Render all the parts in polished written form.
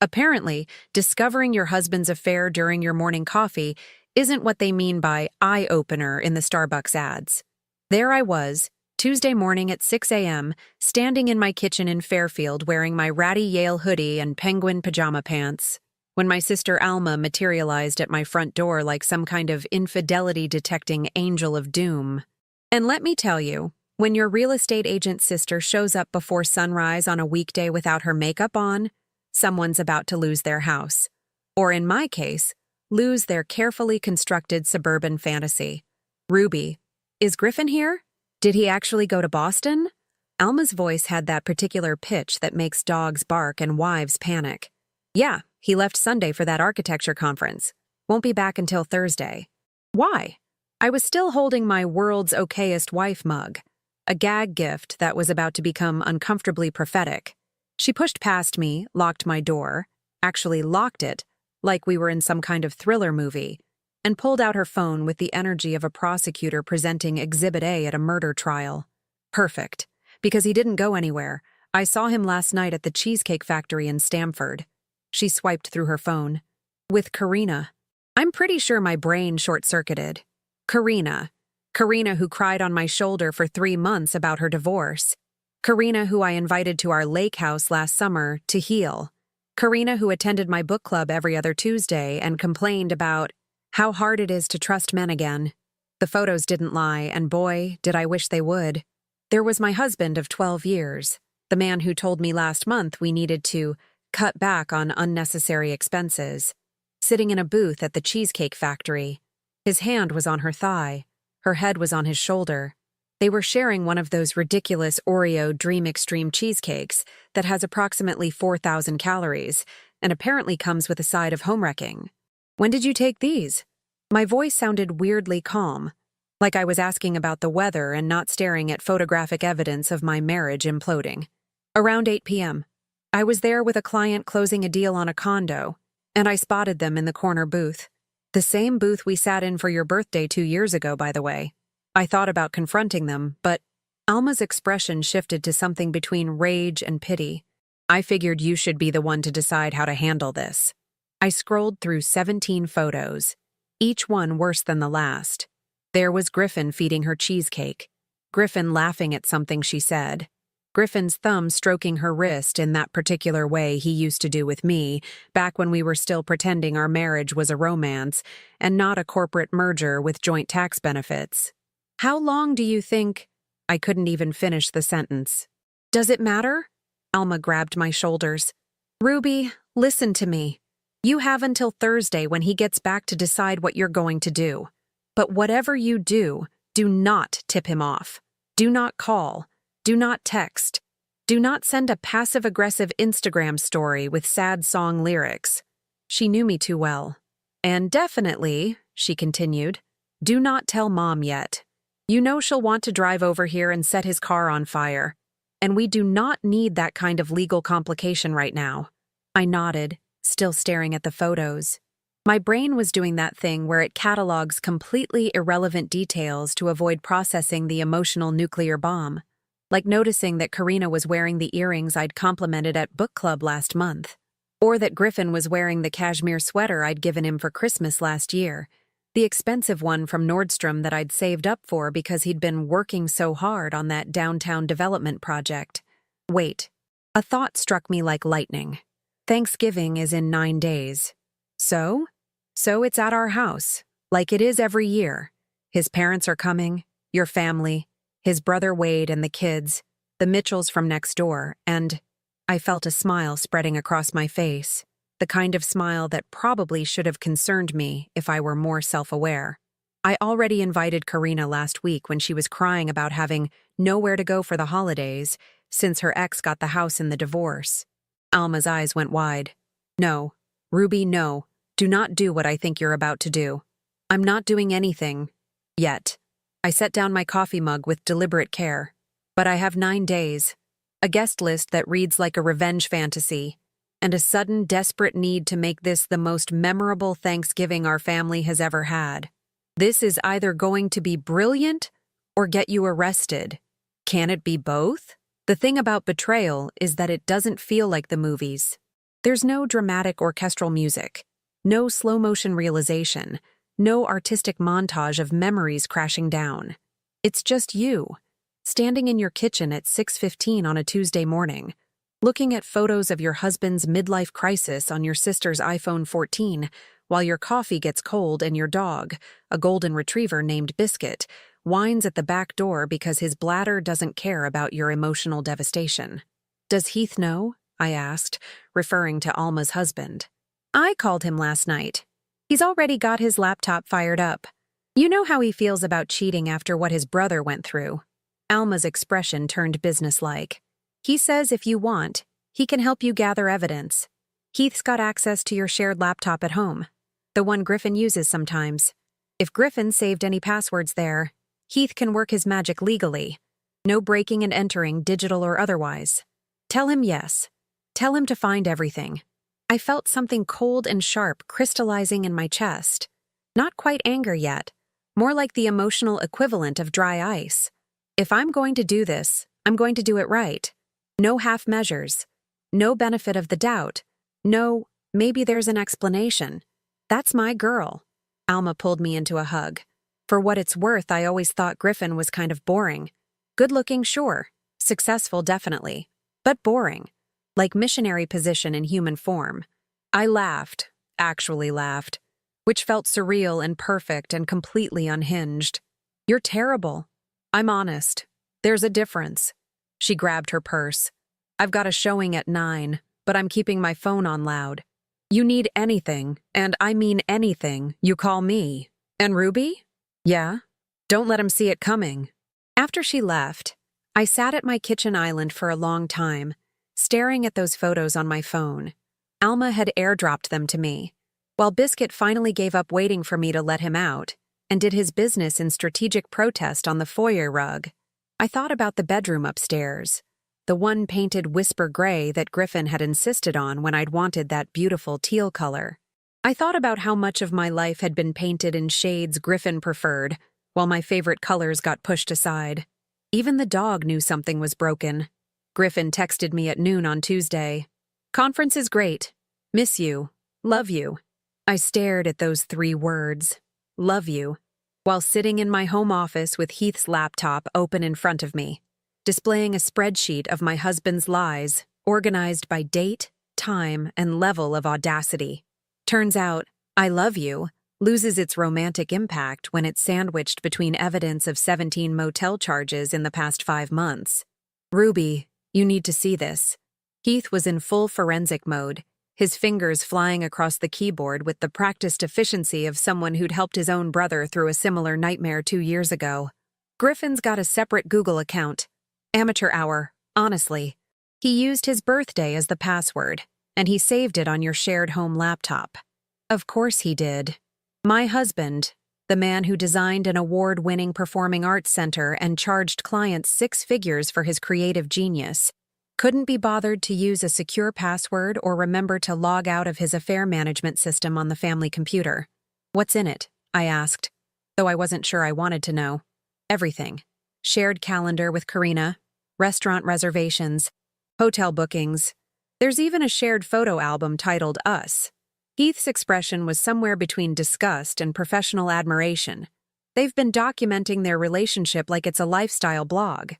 Apparently, discovering your husband's affair during your morning coffee isn't what they mean by eye-opener in the Starbucks ads. There I was, Tuesday morning at 6 a.m., standing in my kitchen in Fairfield wearing my ratty Yale hoodie and penguin pajama pants, when my sister Alma materialized at my front door like some kind of infidelity-detecting angel of doom. And let me tell you, when your real estate agent sister shows up before sunrise on a weekday without her makeup on, someone's about to lose their house. Or in my case, lose their carefully constructed suburban fantasy. Ruby, is Griffin here? Did he actually go to Boston? Alma's voice had that particular pitch that makes dogs bark and wives panic. Yeah, he left Sunday for that architecture conference. Won't be back until Thursday. Why? I was still holding my world's okayest wife mug, a gag gift that was about to become uncomfortably prophetic. She pushed past me, locked my door, actually locked it, like we were in some kind of thriller movie, and pulled out her phone with the energy of a prosecutor presenting Exhibit A at a murder trial. Perfect, because he didn't go anywhere. I saw him last night at the Cheesecake Factory in Stamford. She swiped through her phone. With Karina. I'm pretty sure my brain short-circuited. Karina who cried on my shoulder for 3 months about her divorce. Karina who I invited to our lake house last summer to heal. Karina who attended my book club every other Tuesday and complained about how hard it is to trust men again. The photos didn't lie, and boy, did I wish they would. There was my husband of 12 years, the man who told me last month we needed to cut back on unnecessary expenses, sitting in a booth at the Cheesecake Factory. His hand was on her thigh. Her head was on his shoulder. They were sharing one of those ridiculous Oreo Dream Extreme cheesecakes that has approximately 4,000 calories and apparently comes with a side of homewrecking. When did you take these? My voice sounded weirdly calm, like I was asking about the weather and not staring at photographic evidence of my marriage imploding. Around 8 p.m. I was there with a client closing a deal on a condo, and I spotted them in the corner booth. The same booth we sat in for your birthday 2 years ago, by the way. I thought about confronting them, but Alma's expression shifted to something between rage and pity. I figured you should be the one to decide how to handle this. I scrolled through 17 photos, each one worse than the last. There was Griffin feeding her cheesecake, Griffin laughing at something she said, Griffin's thumb stroking her wrist in that particular way he used to do with me back when we were still pretending our marriage was a romance and not a corporate merger with joint tax benefits. How long do you think? I couldn't even finish the sentence. Does it matter? Alma grabbed my shoulders. Ruby, listen to me. You have until Thursday when he gets back to decide what you're going to do. But whatever you do, do not tip him off. Do not call. Do not text. Do not send a passive-aggressive Instagram story with sad song lyrics. She knew me too well. And definitely, she continued, do not tell Mom yet. You know she'll want to drive over here and set his car on fire. And we do not need that kind of legal complication right now. I nodded, still staring at the photos. My brain was doing that thing where it catalogs completely irrelevant details to avoid processing the emotional nuclear bomb, like noticing that Karina was wearing the earrings I'd complimented at book club last month, or that Griffin was wearing the cashmere sweater I'd given him for Christmas last year, the expensive one from Nordstrom that I'd saved up for because he'd been working so hard on that downtown development project. Wait, a thought struck me like lightning. Thanksgiving is in 9 days. So it's at our house, like it is every year. His parents are coming, your family, his brother Wade and the kids, the Mitchells from next door, and I felt a smile spreading across my face, the kind of smile that probably should have concerned me if I were more self-aware. I already invited Karina last week when she was crying about having nowhere to go for the holidays since her ex got the house in the divorce. Alma's eyes went wide. No, Ruby, no. Do not do what I think you're about to do. I'm not doing anything. Yet. I set down my coffee mug with deliberate care. But I have 9 days. A guest list that reads like a revenge fantasy. And a sudden, desperate need to make this the most memorable Thanksgiving our family has ever had. This is either going to be brilliant or get you arrested. Can it be both? The thing about betrayal is that it doesn't feel like the movies. There's no dramatic orchestral music, no slow-motion realization, no artistic montage of memories crashing down. It's just you, standing in your kitchen at 6:15 on a Tuesday morning, looking at photos of your husband's midlife crisis on your sister's iPhone 14 while your coffee gets cold and your dog, a golden retriever named Biscuit, whines at the back door because his bladder doesn't care about your emotional devastation. "Does Heath know?" I asked, referring to Alma's husband. "I called him last night. He's already got his laptop fired up. You know how he feels about cheating after what his brother went through." Alma's expression turned businesslike. "He says if you want, he can help you gather evidence. Heath's got access to your shared laptop at home, the one Griffin uses sometimes. If Griffin saved any passwords there, Heath can work his magic legally. No breaking and entering, digital or otherwise. Tell him yes. Tell him to find everything." I felt something cold and sharp crystallizing in my chest. Not quite anger yet, more like the emotional equivalent of dry ice. If I'm going to do this, I'm going to do it right. No half measures. No benefit of the doubt. No, maybe there's an explanation. That's my girl. Alma pulled me into a hug. For what it's worth, I always thought Griffin was kind of boring. Good-looking, sure. Successful, definitely. But boring. Like missionary position in human form. I laughed, actually laughed, which felt surreal and perfect and completely unhinged. "You're terrible. I'm honest. There's a difference." She grabbed her purse. "I've got a showing at 9, but I'm keeping my phone on loud. You need anything, and I mean anything, you call me. And Ruby? Yeah? Don't let him see it coming." After she left, I sat at my kitchen island for a long time, staring at those photos on my phone. Alma had airdropped them to me, while Biscuit finally gave up waiting for me to let him out and did his business in strategic protest on the foyer rug. I thought about the bedroom upstairs, the one painted whisper gray that Griffin had insisted on when I'd wanted that beautiful teal color. I thought about how much of my life had been painted in shades Griffin preferred, while my favorite colors got pushed aside. Even the dog knew something was broken. Griffin texted me at noon on Tuesday. "Conference is great. Miss you. Love you." I stared at those 3 words, "love you," while sitting in my home office with Heath's laptop open in front of me, displaying a spreadsheet of my husband's lies, organized by date, time, and level of audacity. Turns out, "I love you" loses its romantic impact when it's sandwiched between evidence of 17 motel charges in the past 5 months. "Ruby, you need to see this." Heath was in full forensic mode, his fingers flying across the keyboard with the practiced efficiency of someone who'd helped his own brother through a similar nightmare 2 years ago. Griffin's got a separate Google account. Amateur hour, honestly. He used his birthday as the password, and he saved it on your shared home laptop. Of course he did. My husband, the man who designed an award-winning performing arts center and charged clients 6 figures for his creative genius, couldn't be bothered to use a secure password or remember to log out of his affair management system on the family computer. "What's in it?" I asked, though I wasn't sure I wanted to know. "Everything. Shared calendar with Karina, restaurant reservations, hotel bookings. There's even a shared photo album titled Us." Heath's expression was somewhere between disgust and professional admiration. "They've been documenting their relationship like it's a lifestyle blog.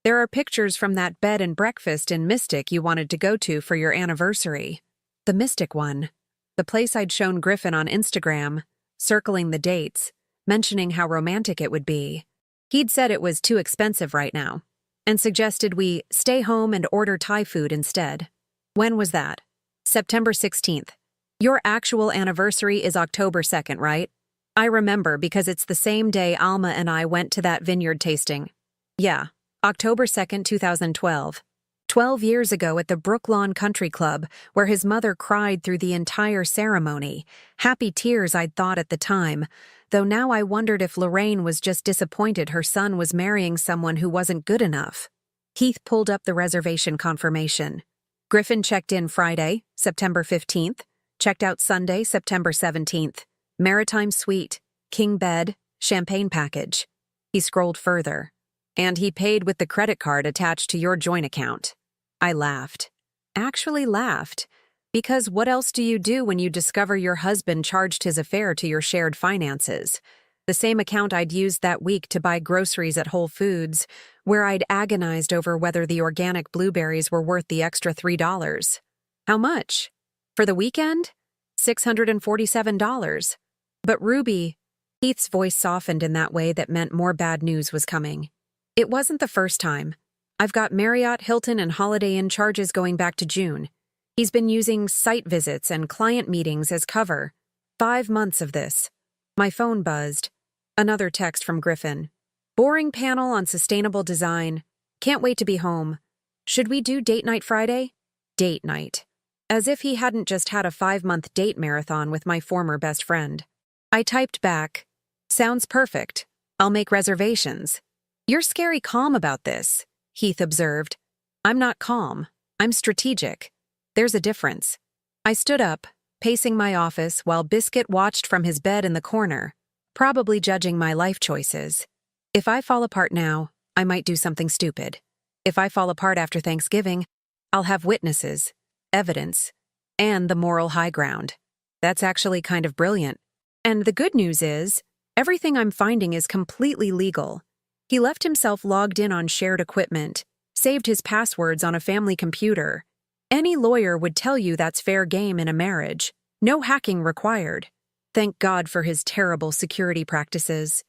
There are pictures from that bed and breakfast in Mystic you wanted to go to for your anniversary." The Mystic one. The place I'd shown Griffin on Instagram, circling the dates, mentioning how romantic it would be. He'd said it was too expensive right now, and suggested we stay home and order Thai food instead. When was that? September 16th. Your actual anniversary is October 2nd, right? I remember because it's the same day Alma and I went to that vineyard tasting. Yeah, October 2nd, 2012. 12 years ago at the Brooklawn Country Club, where his mother cried through the entire ceremony. Happy tears, I'd thought at the time, though now I wondered if Lorraine was just disappointed her son was marrying someone who wasn't good enough. Heath pulled up the reservation confirmation. Griffin checked in Friday, September 15th, checked out Sunday, September 17th. Maritime suite, king bed, champagne package. He scrolled further. And he paid with the credit card attached to your joint account. I laughed. Actually laughed, Because what else do you do when you discover your husband charged his affair to your shared finances? The same account I'd used that week to buy groceries at Whole Foods, where I'd agonized over whether the organic blueberries were worth the extra $3. How much? For the weekend? $647. But Ruby, Heath's voice softened in that way that meant more bad news was coming. It wasn't the first time. I've got Marriott, Hilton, and Holiday Inn charges going back to June. He's been using site visits and client meetings as cover. 5 months of this. My phone buzzed. Another text from Griffin. Boring panel on sustainable design. Can't wait to be home. Should we do date night Friday? Date night. As if he hadn't just had a 5-month date marathon with my former best friend. I typed back, sounds perfect. I'll make reservations. You're scary calm about this, Heath observed. I'm not calm. I'm strategic. There's a difference. I stood up, pacing my office while Biscuit watched from his bed in the corner, probably judging my life choices. If I fall apart now, I might do something stupid. If I fall apart after Thanksgiving, I'll have witnesses, evidence, and the moral high ground. That's actually kind of brilliant. And the good news is, everything I'm finding is completely legal. He left himself logged in on shared equipment, saved his passwords on a family computer. Any lawyer would tell you that's fair game in a marriage. No hacking required. Thank God for his terrible security practices.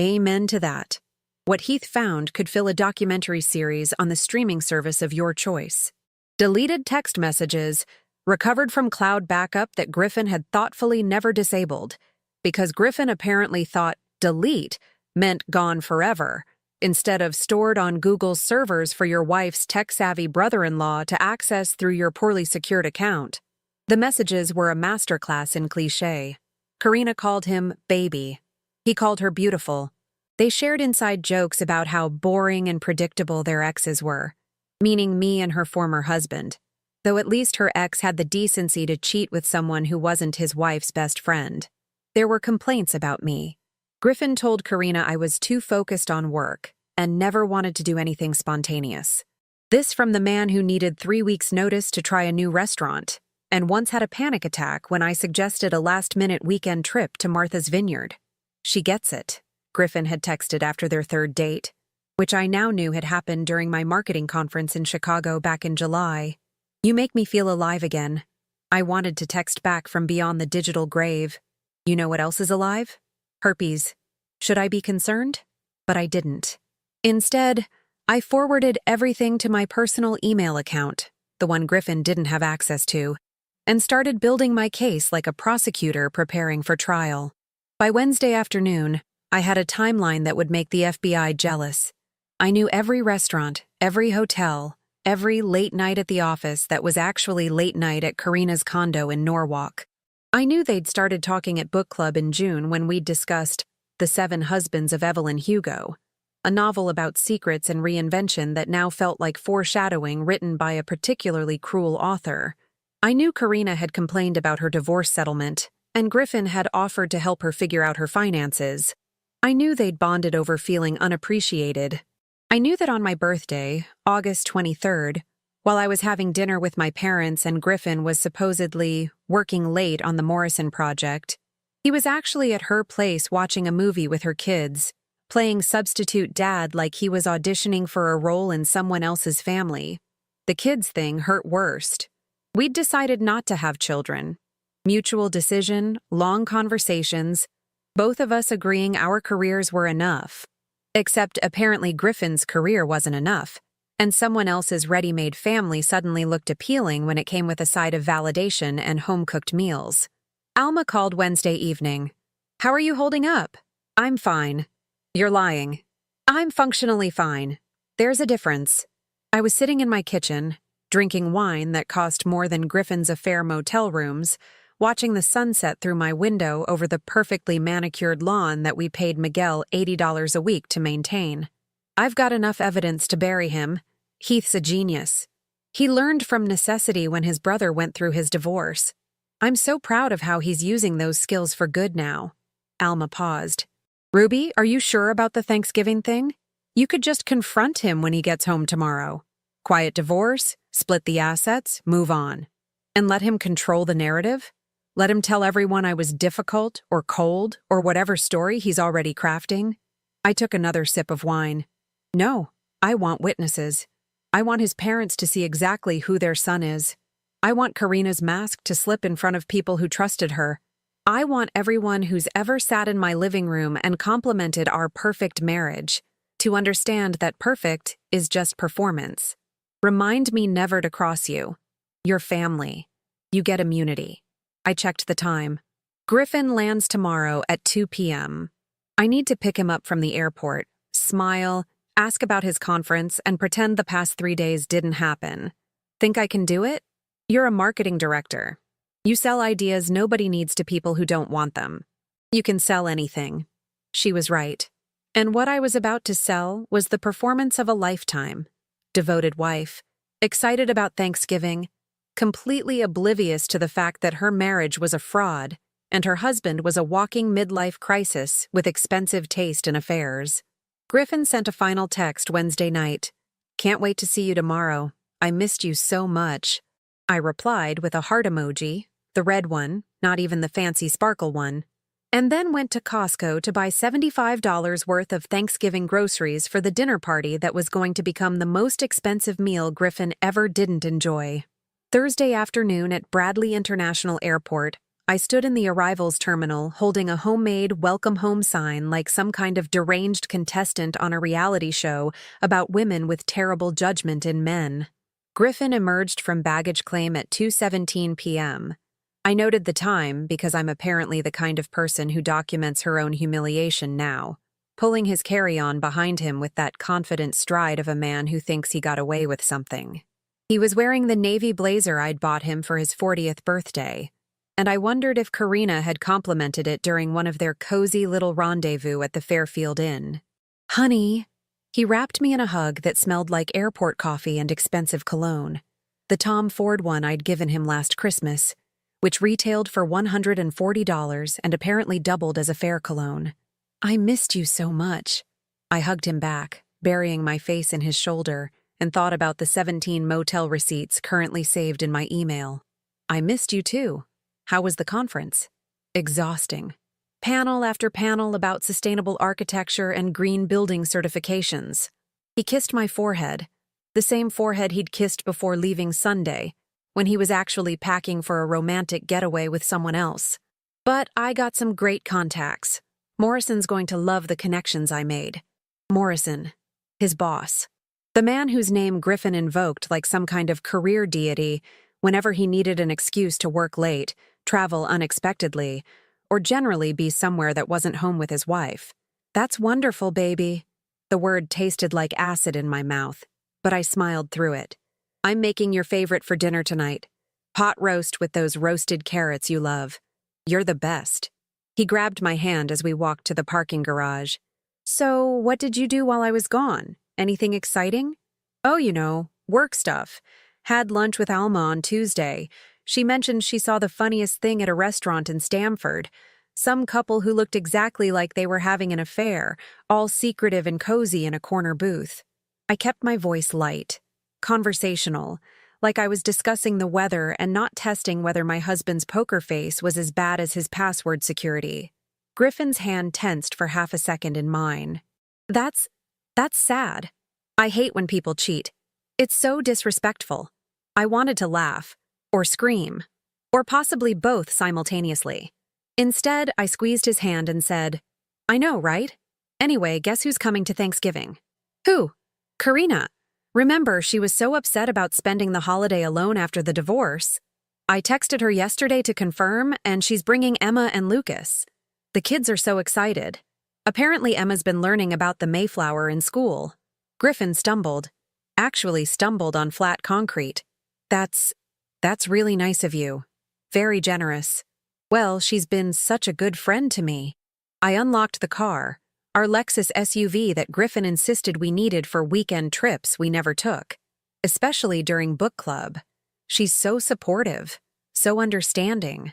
Amen to that. What Heath found could fill a documentary series on the streaming service of your choice. Deleted text messages, recovered from cloud backup that Griffin had thoughtfully never disabled, because Griffin apparently thought delete meant gone forever, instead of stored on Google's servers for your wife's tech-savvy brother-in-law to access through your poorly secured account. The messages were a masterclass in cliché. Karina called him baby. He called her beautiful. They shared inside jokes about how boring and predictable their exes were, meaning me and her former husband, though at least her ex had the decency to cheat with someone who wasn't his wife's best friend. There were complaints about me. Griffin told Karina I was too focused on work and never wanted to do anything spontaneous. This from the man who needed 3 weeks' notice to try a new restaurant and once had a panic attack when I suggested a last-minute weekend trip to Martha's Vineyard. She gets it, Griffin had texted after their third date, which I now knew had happened during my marketing conference in Chicago back in July. You make me feel alive again. I wanted to text back from beyond the digital grave. You know what else is alive? Herpes. Should I be concerned? But I didn't. Instead, I forwarded everything to my personal email account, the one Griffin didn't have access to, and started building my case like a prosecutor preparing for trial. By Wednesday afternoon, I had a timeline that would make the FBI jealous. I knew every restaurant, every hotel, every late night at the office that was actually late night at Karina's condo in Norwalk. I knew they'd started talking at book club in June when we'd discussed The 7 Husbands of Evelyn Hugo, a novel about secrets and reinvention that now felt like foreshadowing written by a particularly cruel author. I knew Karina had complained about her divorce settlement, and Griffin had offered to help her figure out her finances. I knew they'd bonded over feeling unappreciated. I knew that on my birthday, August 23rd, while I was having dinner with my parents and Griffin was supposedly working late on the Morrison project, he was actually at her place watching a movie with her kids, playing substitute dad like he was auditioning for a role in someone else's family. The kids thing hurt worst. We'd decided not to have children. Mutual decision, long conversations, both of us agreeing our careers were enough. Except apparently Griffin's career wasn't enough, and someone else's ready-made family suddenly looked appealing when it came with a side of validation and home-cooked meals. Alma called Wednesday evening. How are you holding up? I'm fine. You're lying. I'm functionally fine. There's a difference. I was sitting in my kitchen, drinking wine that cost more than Griffin's affair motel rooms, watching the sunset through my window over the perfectly manicured lawn that we paid Miguel $80 a week to maintain. I've got enough evidence to bury him. Heath's a genius. He learned from necessity when his brother went through his divorce. I'm so proud of how he's using those skills for good now. Alma paused. Ruby, are you sure about the Thanksgiving thing? You could just confront him when he gets home tomorrow. Quiet divorce, split the assets, move on. And let him control the narrative? Let him tell everyone I was difficult or cold or whatever story he's already crafting? I took another sip of wine. No, I want witnesses. I want his parents to see exactly who their son is. I want Karina's mask to slip in front of people who trusted her. I want everyone who's ever sat in my living room and complimented our perfect marriage to understand that perfect is just performance. Remind me never to cross you. Your family. You get immunity. I checked the time. Griffin lands tomorrow at 2 p.m. I need to pick him up from the airport, smile, ask about his conference, and pretend the past 3 days didn't happen. Think I can do it? You're a marketing director. You sell ideas nobody needs to people who don't want them. You can sell anything. She was right. And what I was about to sell was the performance of a lifetime. Devoted wife, excited about Thanksgiving, completely oblivious to the fact that her marriage was a fraud and her husband was a walking midlife crisis with expensive taste in affairs. Griffin sent a final text Wednesday night. Can't wait to see you tomorrow. I missed you so much. I replied with a heart emoji, the red one, not even the fancy sparkle one, and then went to Costco to buy $75 worth of Thanksgiving groceries for the dinner party that was going to become the most expensive meal Griffin ever didn't enjoy. Thursday afternoon at Bradley International Airport, I stood in the arrivals terminal holding a homemade welcome home sign like some kind of deranged contestant on a reality show about women with terrible judgment in men. Griffin emerged from baggage claim at 2:17 p.m. I noted the time because I'm apparently the kind of person who documents her own humiliation now, pulling his carry-on behind him with that confident stride of a man who thinks he got away with something. He was wearing the navy blazer I'd bought him for his 40th birthday, and I wondered if Karina had complimented it during one of their cozy little rendezvous at the Fairfield Inn. Honey. He wrapped me in a hug that smelled like airport coffee and expensive cologne, the Tom Ford one I'd given him last Christmas, which retailed for $140 and apparently doubled as a fair cologne. I missed you so much. I hugged him back, burying my face in his shoulder, and thought about the 17 motel receipts currently saved in my email. I missed you too. How was the conference? Exhausting. Panel after panel about sustainable architecture and green building certifications. He kissed my forehead, the same forehead he'd kissed before leaving Sunday, when he was actually packing for a romantic getaway with someone else. But I got some great contacts. Morrison's going to love the connections I made. Morrison, his boss. The man whose name Griffin invoked like some kind of career deity whenever he needed an excuse to work late, travel unexpectedly, or generally be somewhere that wasn't home with his wife. That's wonderful, baby. The word tasted like acid in my mouth, but I smiled through it. I'm making your favorite for dinner tonight. Pot roast with those roasted carrots you love. You're the best. He grabbed my hand as we walked to the parking garage. So, what did you do while I was gone? Anything exciting? Oh, work stuff. Had lunch with Alma on Tuesday. She mentioned she saw the funniest thing at a restaurant in Stamford. Some couple who looked exactly like they were having an affair, all secretive and cozy in a corner booth. I kept my voice light. Conversational, like I was discussing the weather and not testing whether my husband's poker face was as bad as his password security. Griffin's hand tensed for half a second in mine. That's sad. I hate when people cheat. It's so disrespectful. I wanted to laugh, or scream, or possibly both simultaneously. Instead, I squeezed his hand and said, I know, right? Anyway, guess who's coming to Thanksgiving? Who? Karina. Remember, she was so upset about spending the holiday alone after the divorce. I texted her yesterday to confirm, and she's bringing Emma and Lucas. The kids are so excited. Apparently, Emma's been learning about the Mayflower in school. Griffin stumbled. Actually stumbled on flat concrete. That's really nice of you. Very generous. Well, she's been such a good friend to me. I unlocked the car, our Lexus SUV that Griffin insisted we needed for weekend trips we never took, especially during book club. She's so supportive, so understanding,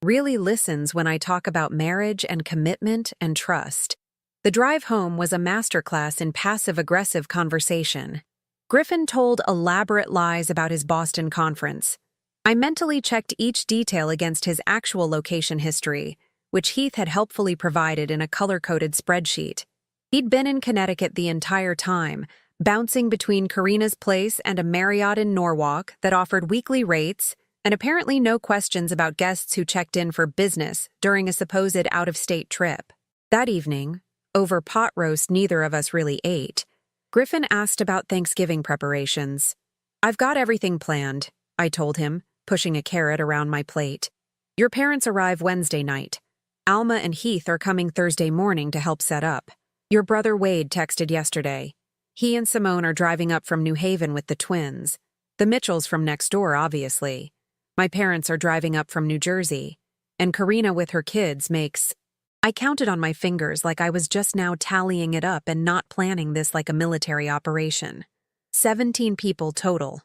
really listens when I talk about marriage and commitment and trust. The drive home was a masterclass in passive-aggressive conversation. Griffin told elaborate lies about his Boston conference. I mentally checked each detail against his actual location history, which Heath had helpfully provided in a color-coded spreadsheet. He'd been in Connecticut the entire time, bouncing between Karina's place and a Marriott in Norwalk that offered weekly rates, and apparently no questions about guests who checked in for business during a supposed out-of-state trip. That evening, over pot roast neither of us really ate, Griffin asked about Thanksgiving preparations. "I've got everything planned," I told him, pushing a carrot around my plate. "Your parents arrive Wednesday night. Alma and Heath are coming Thursday morning to help set up. Your brother Wade texted yesterday. He and Simone are driving up from New Haven with the twins. The Mitchells from next door, obviously. My parents are driving up from New Jersey. And Karina with her kids makes—" I counted on my fingers like I was just now tallying it up and not planning this like a military operation. 17 people total.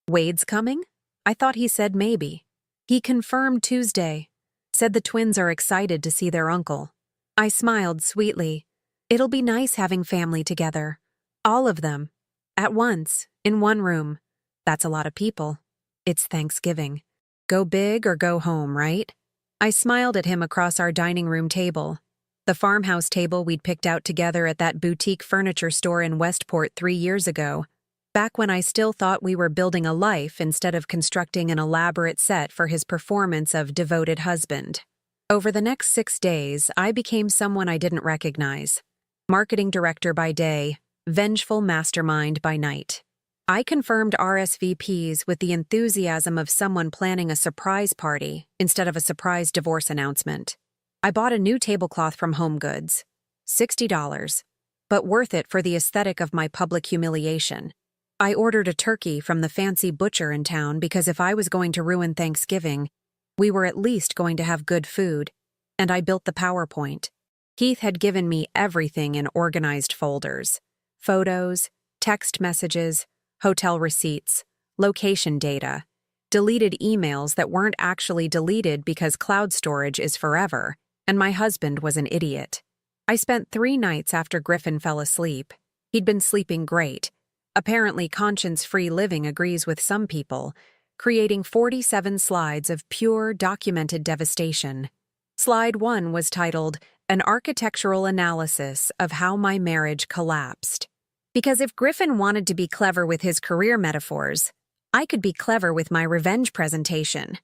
Wade's coming? I thought he said maybe. He confirmed Tuesday. Said the twins are excited to see their uncle. I smiled sweetly. It'll be nice having family together. All of them. At once, in one room. That's a lot of people. It's Thanksgiving. Go big or go home, right? I smiled at him across our dining room table. The farmhouse table we'd picked out together at that boutique furniture store in Westport 3 years ago, back when I still thought we were building a life instead of constructing an elaborate set for his performance of devoted husband. Over the next 6 days, I became someone I didn't recognize. Marketing director by day, vengeful mastermind by night. I confirmed RSVPs with the enthusiasm of someone planning a surprise party instead of a surprise divorce announcement. I bought a new tablecloth from HomeGoods. $60, but worth it for the aesthetic of my public humiliation. I ordered a turkey from the fancy butcher in town because if I was going to ruin Thanksgiving, we were at least going to have good food, and I built the PowerPoint. Heath had given me everything in organized folders. Photos, text messages, hotel receipts, location data, deleted emails that weren't actually deleted because cloud storage is forever, and my husband was an idiot. I spent 3 nights after Griffin fell asleep. He'd been sleeping great. Apparently, conscience-free living agrees with some people, creating 47 slides of pure, documented devastation. Slide 1 was titled, "An Architectural Analysis of How My Marriage Collapsed." Because if Griffin wanted to be clever with his career metaphors, I could be clever with my revenge presentation.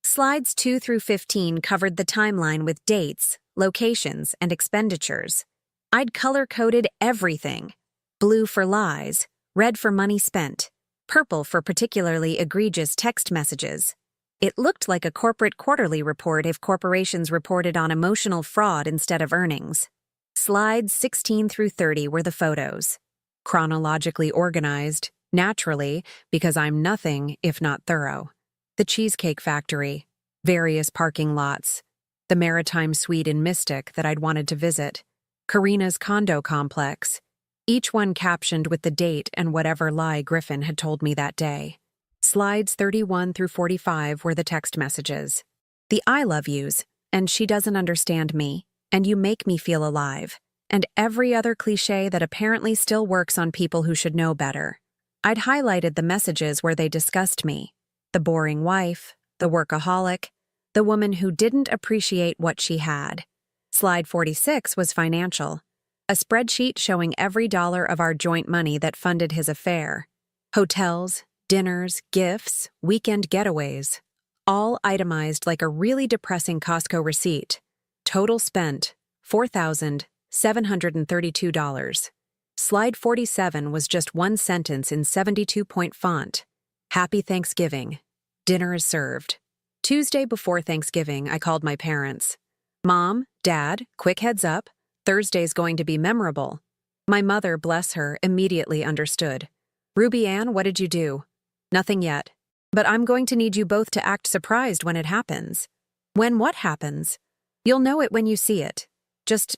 Slides 2 through 15 covered the timeline with dates, locations, and expenditures. I'd color-coded everything. Blue for lies, red for money spent, purple for particularly egregious text messages. It looked like a corporate quarterly report if corporations reported on emotional fraud instead of earnings. Slides 16 through 30 were the photos. Chronologically organized, naturally, because I'm nothing if not thorough. The Cheesecake Factory, various parking lots, the Maritime Suite in Mystic that I'd wanted to visit, Karina's condo complex, each one captioned with the date and whatever lie Griffin had told me that day. Slides 31 through 45 were the text messages. The I love yous, and she doesn't understand me, and you make me feel alive, and every other cliché that apparently still works on people who should know better. I'd highlighted the messages where they discussed me. The boring wife, the workaholic, the woman who didn't appreciate what she had. Slide 46 was financial. A spreadsheet showing every dollar of our joint money that funded his affair. Hotels, dinners, gifts, weekend getaways. All itemized like a really depressing Costco receipt. Total spent, $4,732. Slide 47 was just one sentence in 72-point font. Happy Thanksgiving. Dinner is served. Tuesday before Thanksgiving, I called my parents. Mom, Dad, quick heads up. Thursday's going to be memorable. My mother, bless her, immediately understood. Ruby Ann, what did you do? Nothing yet. But I'm going to need you both to act surprised when it happens. When what happens? You'll know it when you see it. Just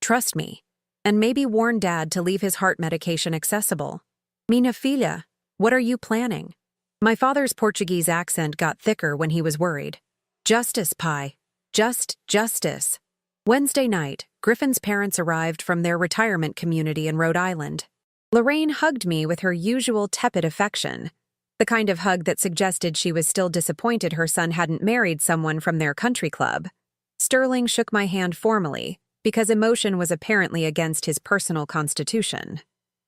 trust me. And maybe warn Dad to leave his heart medication accessible. Minha filha, what are you planning? My father's Portuguese accent got thicker when he was worried. Justice, Pai. Just justice. Wednesday night, Griffin's parents arrived from their retirement community in Rhode Island. Lorraine hugged me with her usual tepid affection. The kind of hug that suggested she was still disappointed her son hadn't married someone from their country club. Sterling shook my hand formally, because emotion was apparently against his personal constitution.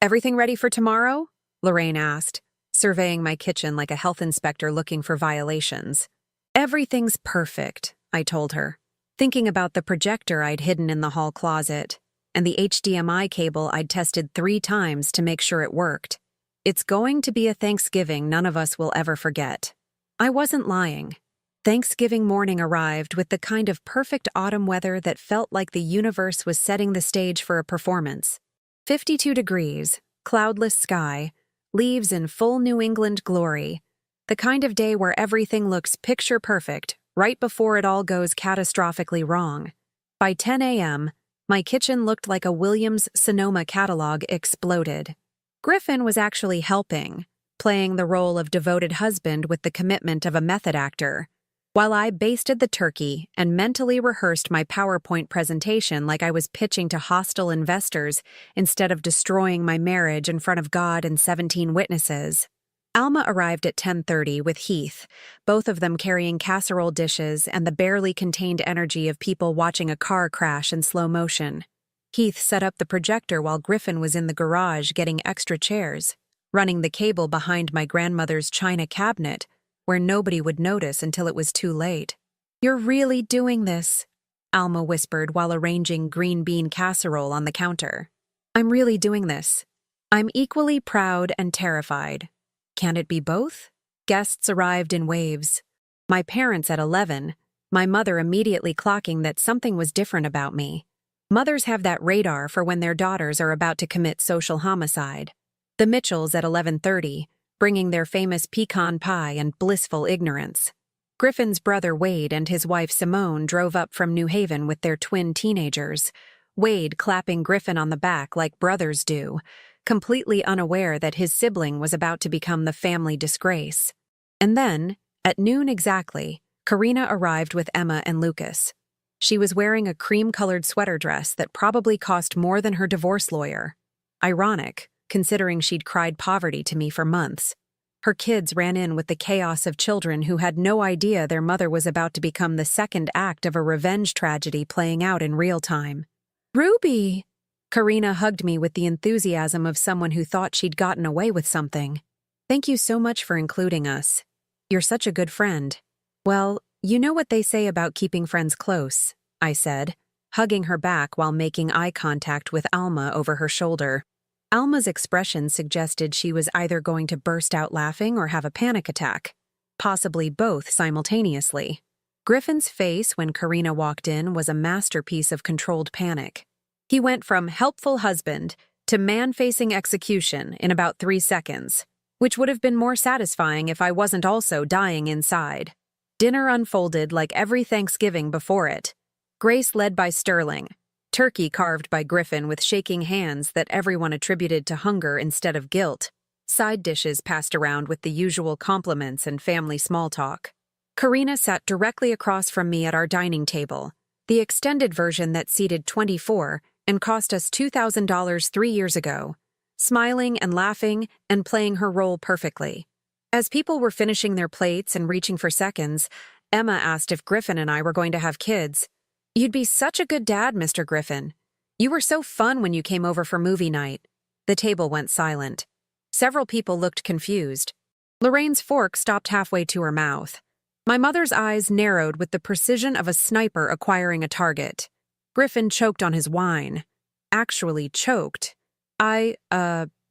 "Everything ready for tomorrow?" Lorraine asked, surveying my kitchen like a health inspector looking for violations. "Everything's perfect," I told her, thinking about the projector I'd hidden in the hall closet and the HDMI cable I'd tested 3 times to make sure it worked. It's going to be a Thanksgiving none of us will ever forget. I wasn't lying. Thanksgiving morning arrived with the kind of perfect autumn weather that felt like the universe was setting the stage for a performance. 52 degrees, cloudless sky, leaves in full New England glory. The kind of day where everything looks picture perfect right before it all goes catastrophically wrong. By 10 a.m., my kitchen looked like a Williams-Sonoma catalog exploded. Griffin was actually helping, playing the role of devoted husband with the commitment of a method actor, while I basted the turkey and mentally rehearsed my PowerPoint presentation like I was pitching to hostile investors instead of destroying my marriage in front of God and 17 witnesses. Alma arrived at 10:30 with Heath, both of them carrying casserole dishes and the barely contained energy of people watching a car crash in slow motion. Heath set up the projector while Griffin was in the garage getting extra chairs, running the cable behind my grandmother's china cabinet, where nobody would notice until it was too late. "You're really doing this," Alma whispered while arranging green bean casserole on the counter. "I'm really doing this. I'm equally proud and terrified. Can it be both?" Guests arrived in waves. My parents at 11, my mother immediately clocking that something was different about me. Mothers have that radar for when their daughters are about to commit social homicide. The Mitchells at 11:30, bringing their famous pecan pie and blissful ignorance. Griffin's brother Wade and his wife Simone drove up from New Haven with their twin teenagers, Wade clapping Griffin on the back like brothers do, completely unaware that his sibling was about to become the family disgrace. And then, at noon exactly, Karina arrived with Emma and Lucas. She was wearing a cream-colored sweater dress that probably cost more than her divorce lawyer. Ironic, considering she'd cried poverty to me for months. Her kids ran in with the chaos of children who had no idea their mother was about to become the second act of a revenge tragedy playing out in real time. "Ruby!" Karina hugged me with the enthusiasm of someone who thought she'd gotten away with something. "Thank you so much for including us. You're such a good friend." "Well, you know what they say about keeping friends close," I said, hugging her back while making eye contact with Alma over her shoulder. Alma's expression suggested she was either going to burst out laughing or have a panic attack, possibly both simultaneously. Griffin's face when Karina walked in was a masterpiece of controlled panic. He went from helpful husband to man-facing execution in about 3 seconds, which would have been more satisfying if I wasn't also dying inside. Dinner unfolded like every Thanksgiving before it. Grace led by Sterling, turkey carved by Griffin with shaking hands that everyone attributed to hunger instead of guilt. Side dishes passed around with the usual compliments and family small talk. Karina sat directly across from me at our dining table, the extended version that seated 24 and cost us $2,000 3 years ago, smiling and laughing and playing her role perfectly. As people were finishing their plates and reaching for seconds, Emma asked if Griffin and I were going to have kids. "You'd be such a good dad, Mr. Griffin. You were so fun when you came over for movie night." The table went silent. Several people looked confused. Lorraine's fork stopped halfway to her mouth. My mother's eyes narrowed with the precision of a sniper acquiring a target. Griffin choked on his wine. Actually choked. "I,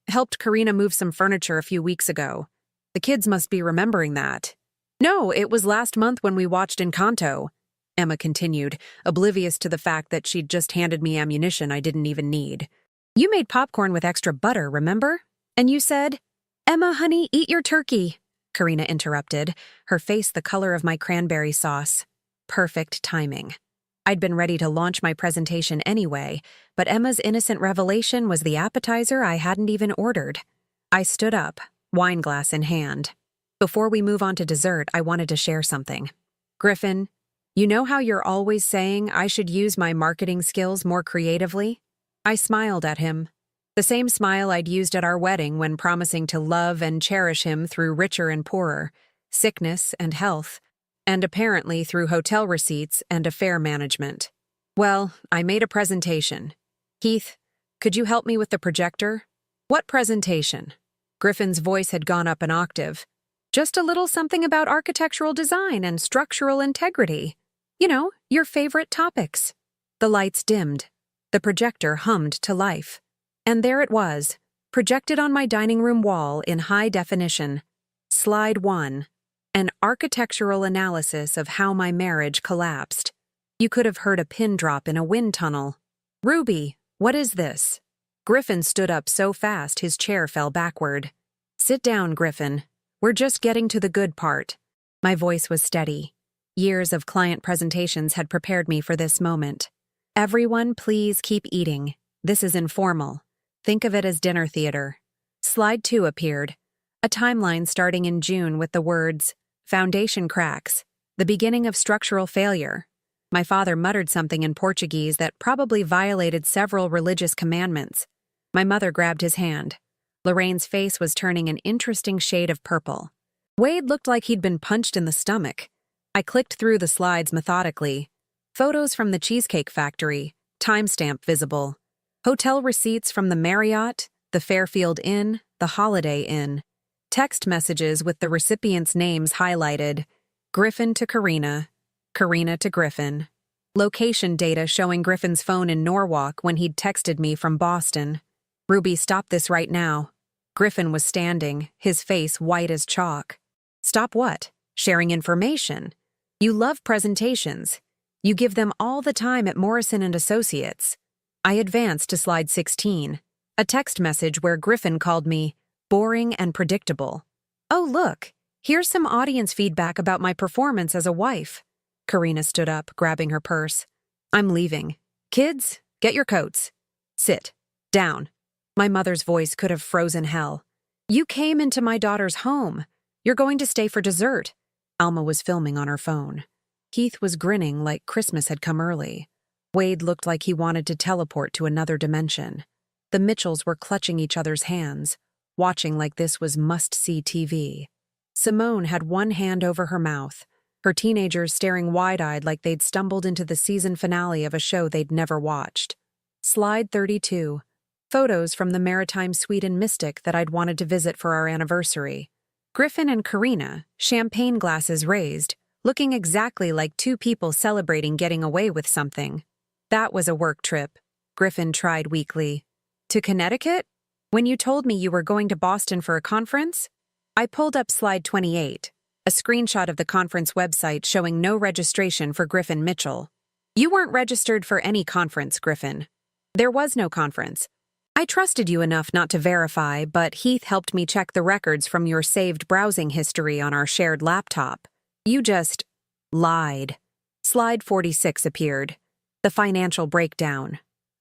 helped Karina move some furniture a few weeks ago. The kids must be remembering that." "No, it was last month when we watched Encanto," Emma continued, oblivious to the fact that she'd just handed me ammunition I didn't even need. "You made popcorn with extra butter, remember? And you said, 'Emma, honey, eat your turkey,'" Karina interrupted, her face the color of my cranberry sauce. Perfect timing. I'd been ready to launch my presentation anyway, but Emma's innocent revelation was the appetizer I hadn't even ordered. I stood up, wine glass in hand. "Before we move on to dessert, I wanted to share something. Griffin, you know how you're always saying I should use my marketing skills more creatively?" I smiled at him. The same smile I'd used at our wedding when promising to love and cherish him through richer and poorer, sickness and health, and apparently through hotel receipts and affair management. Well, I made a presentation. Heath, could you help me with the projector? What presentation? Griffin's voice had gone up an octave. Just a little something about architectural design and structural integrity. You know, your favorite topics. The lights dimmed. The projector hummed to life. And there it was, projected on my dining room wall in high definition. Slide 1. An architectural analysis of how my marriage collapsed. You could have heard a pin drop in a wind tunnel. Ruby, what is this? Griffin stood up so fast his chair fell backward. Sit down, Griffin. We're just getting to the good part. My voice was steady. Years of client presentations had prepared me for this moment. Everyone, please keep eating. This is informal. Think of it as dinner theater. Slide 2 appeared. A timeline starting in June with the words, "Foundation cracks. The beginning of structural failure." My father muttered something in Portuguese that probably violated several religious commandments. My mother grabbed his hand. Lorraine's face was turning an interesting shade of purple. Wade looked like he'd been punched in the stomach. I clicked through the slides methodically. Photos from the Cheesecake Factory, timestamp visible. Hotel receipts from the Marriott, the Fairfield Inn, the Holiday Inn. Text messages with the recipients' names highlighted. Griffin to Karina, Karina to Griffin. Location data showing Griffin's phone in Norwalk when he'd texted me from Boston. Ruby, stop this right now. Griffin was standing, his face white as chalk. Stop what? Sharing information. You love presentations. You give them all the time at Morrison & Associates. I advanced to slide 16, a text message where Griffin called me boring and predictable. Oh, look, here's some audience feedback about my performance as a wife. Karina stood up, grabbing her purse. I'm leaving. Kids, get your coats. Sit. Down. My mother's voice could have frozen hell. You came into my daughter's home. You're going to stay for dessert. Alma was filming on her phone. Heath was grinning like Christmas had come early. Wade looked like he wanted to teleport to another dimension. The Mitchells were clutching each other's hands, watching like this was must-see TV. Simone had one hand over her mouth, her teenagers staring wide-eyed like they'd stumbled into the season finale of a show they'd never watched. Slide 32. Photos from the Maritime Suite in Mystic that I'd wanted to visit for our anniversary. Griffin and Karina, champagne glasses raised, looking exactly like two people celebrating getting away with something. That was a work trip, Griffin tried weakly. To Connecticut? When you told me you were going to Boston for a conference? I pulled up slide 28, a screenshot of the conference website showing no registration for Griffin Mitchell. You weren't registered for any conference, Griffin. There was no conference. I trusted you enough not to verify, but Heath helped me check the records from your saved browsing history on our shared laptop. You just lied. Slide 46 appeared. The financial breakdown.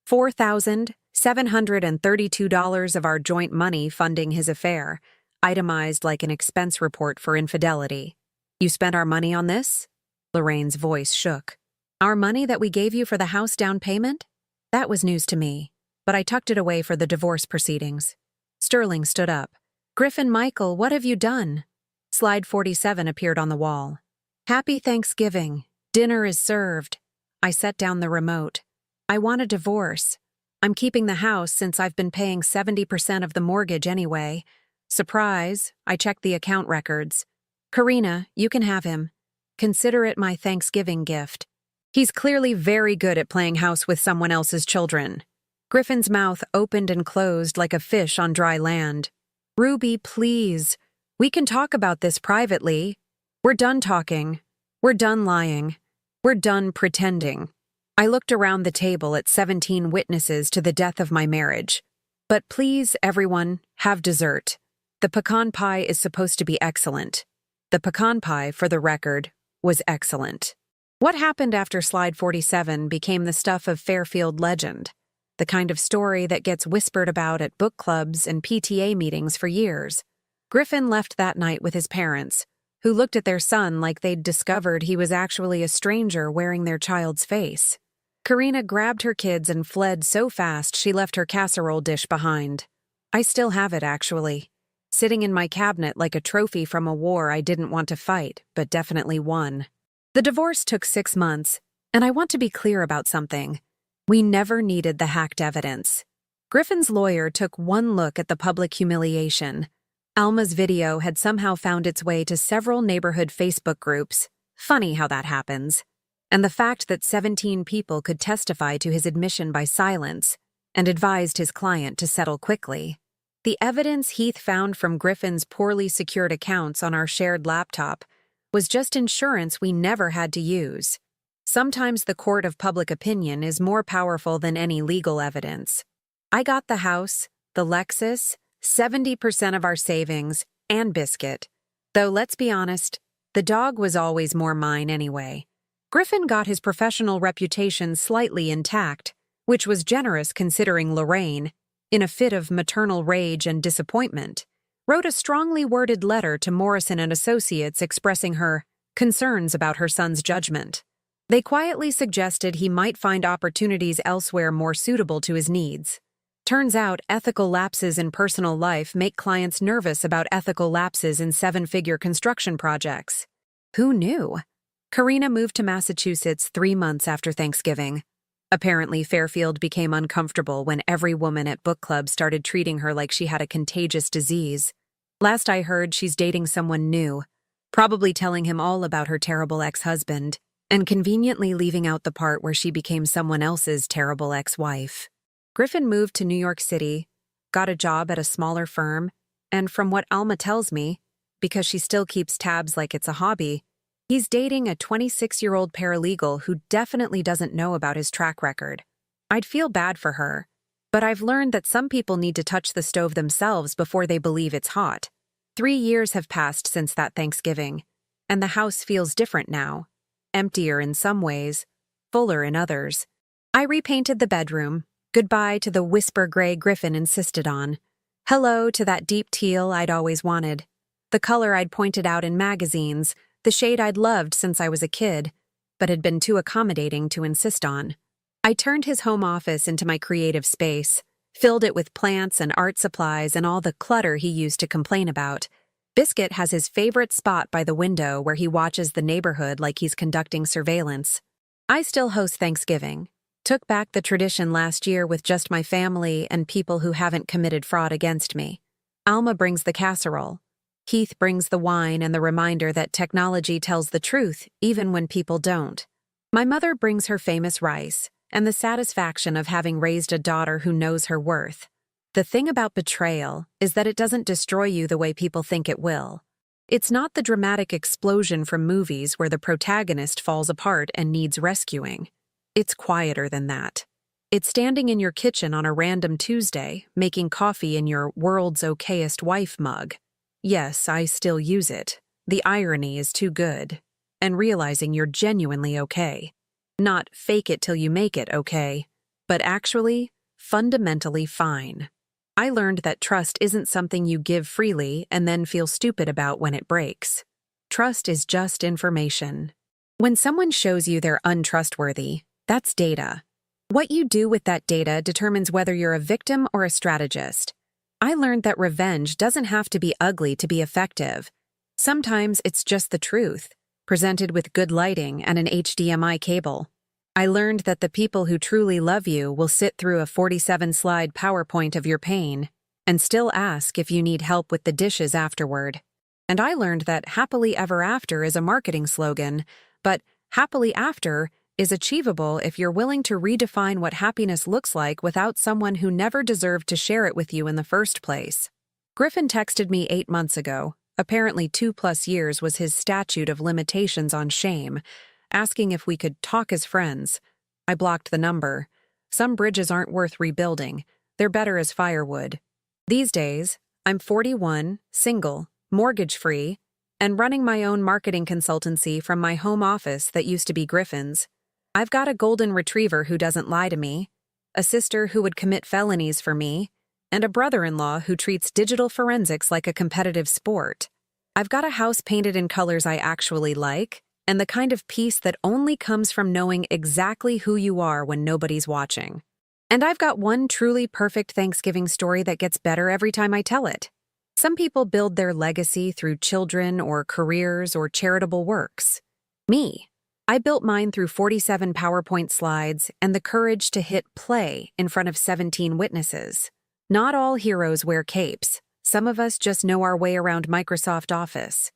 $4,732 of our joint money funding his affair, itemized like an expense report for infidelity. You spent our money on this? Lorraine's voice shook. Our money that we gave you for the house down payment? That was news to me, but I tucked it away for the divorce proceedings. Sterling stood up. Griffin Michael, what have you done? Slide 47 appeared on the wall. Happy Thanksgiving. Dinner is served. I set down the remote. I want a divorce. I'm keeping the house since I've been paying 70% of the mortgage anyway. Surprise, I checked the account records. Karina, you can have him. Consider it my Thanksgiving gift. He's clearly very good at playing house with someone else's children. Griffin's mouth opened and closed like a fish on dry land. Ruby, please. We can talk about this privately. We're done talking. We're done lying. We're done pretending. I looked around the table at 17 witnesses to the death of my marriage. But please, everyone, have dessert. The pecan pie is supposed to be excellent. The pecan pie, for the record, was excellent. What happened after slide 47 became the stuff of Fairfield legend, the kind of story that gets whispered about at book clubs and PTA meetings for years. Griffin left that night with his parents, who looked at their son like they'd discovered he was actually a stranger wearing their child's face. Karina grabbed her kids and fled so fast she left her casserole dish behind. I still have it, actually, sitting in my cabinet like a trophy from a war I didn't want to fight, but definitely won. The divorce took 6 months, and I want to be clear about something. We never needed the hacked evidence. Griffin's lawyer took one look at the public humiliation. Alma's video had somehow found its way to several neighborhood Facebook groups. Funny how that happens. And the fact that 17 people could testify to his admission by silence and advised his client to settle quickly. The evidence Heath found from Griffin's poorly secured accounts on our shared laptop was just insurance we never had to use. Sometimes the court of public opinion is more powerful than any legal evidence. I got the house, the Lexus, 70% of our savings, and Biscuit. Though let's be honest, the dog was always more mine anyway. Griffin got his professional reputation slightly intact, which was generous considering Lorraine, in a fit of maternal rage and disappointment, wrote a strongly worded letter to Morrison and Associates expressing her concerns about her son's judgment. They quietly suggested he might find opportunities elsewhere more suitable to his needs. Turns out ethical lapses in personal life make clients nervous about ethical lapses in 7-figure construction projects. Who knew? Karina moved to Massachusetts 3 months after Thanksgiving. Apparently, Fairfield became uncomfortable when every woman at book club started treating her like she had a contagious disease. Last I heard, she's dating someone new, probably telling him all about her terrible ex-husband, and conveniently leaving out the part where she became someone else's terrible ex-wife. Griffin moved to New York City, got a job at a smaller firm, and from what Alma tells me, because she still keeps tabs like it's a hobby, he's dating a 26-year-old paralegal who definitely doesn't know about his track record. I'd feel bad for her, but I've learned that some people need to touch the stove themselves before they believe it's hot. 3 years have passed since that Thanksgiving, and the house feels different now. Emptier in some ways, fuller in others. I repainted the bedroom. Goodbye to the whisper gray Griffin insisted on. Hello to that deep teal I'd always wanted. The color I'd pointed out in magazines, the shade I'd loved since I was a kid, but had been too accommodating to insist on. I turned his home office into my creative space, filled it with plants and art supplies and all the clutter he used to complain about. Biscuit has his favorite spot by the window where he watches the neighborhood like he's conducting surveillance. I still host Thanksgiving. Took back the tradition last year with just my family and people who haven't committed fraud against me. Alma brings the casserole. Heath brings the wine and the reminder that technology tells the truth even when people don't. My mother brings her famous rice and the satisfaction of having raised a daughter who knows her worth. The thing about betrayal is that it doesn't destroy you the way people think it will. It's not the dramatic explosion from movies where the protagonist falls apart and needs rescuing. It's quieter than that. It's standing in your kitchen on a random Tuesday, making coffee in your world's okayest wife mug. Yes, I still use it. The irony is too good. And realizing you're genuinely okay. Not fake it till you make it okay, but actually, fundamentally fine. I learned that trust isn't something you give freely and then feel stupid about when it breaks. Trust is just information. When someone shows you they're untrustworthy, that's data. What you do with that data determines whether you're a victim or a strategist. I learned that revenge doesn't have to be ugly to be effective. Sometimes it's just the truth, presented with good lighting and an HDMI cable. I learned that the people who truly love you will sit through a 47-slide PowerPoint of your pain and still ask if you need help with the dishes afterward. And I learned that happily ever after is a marketing slogan, but happily after is achievable if you're willing to redefine what happiness looks like without someone who never deserved to share it with you in the first place. Griffin texted me 8 months ago. Apparently 2+ years was his statute of limitations on shame, asking if we could talk as friends. I blocked the number. Some bridges aren't worth rebuilding. They're better as firewood. These days, I'm 41, single, mortgage-free, and running my own marketing consultancy from my home office that used to be Griffin's. I've got a golden retriever who doesn't lie to me, a sister who would commit felonies for me, and a brother-in-law who treats digital forensics like a competitive sport. I've got a house painted in colors I actually like, and the kind of peace that only comes from knowing exactly who you are when nobody's watching. And I've got one truly perfect Thanksgiving story that gets better every time I tell it. Some people build their legacy through children or careers or charitable works. Me, I built mine through 47 PowerPoint slides and the courage to hit play in front of 17 witnesses. Not all heroes wear capes. Some of us just know our way around Microsoft Office.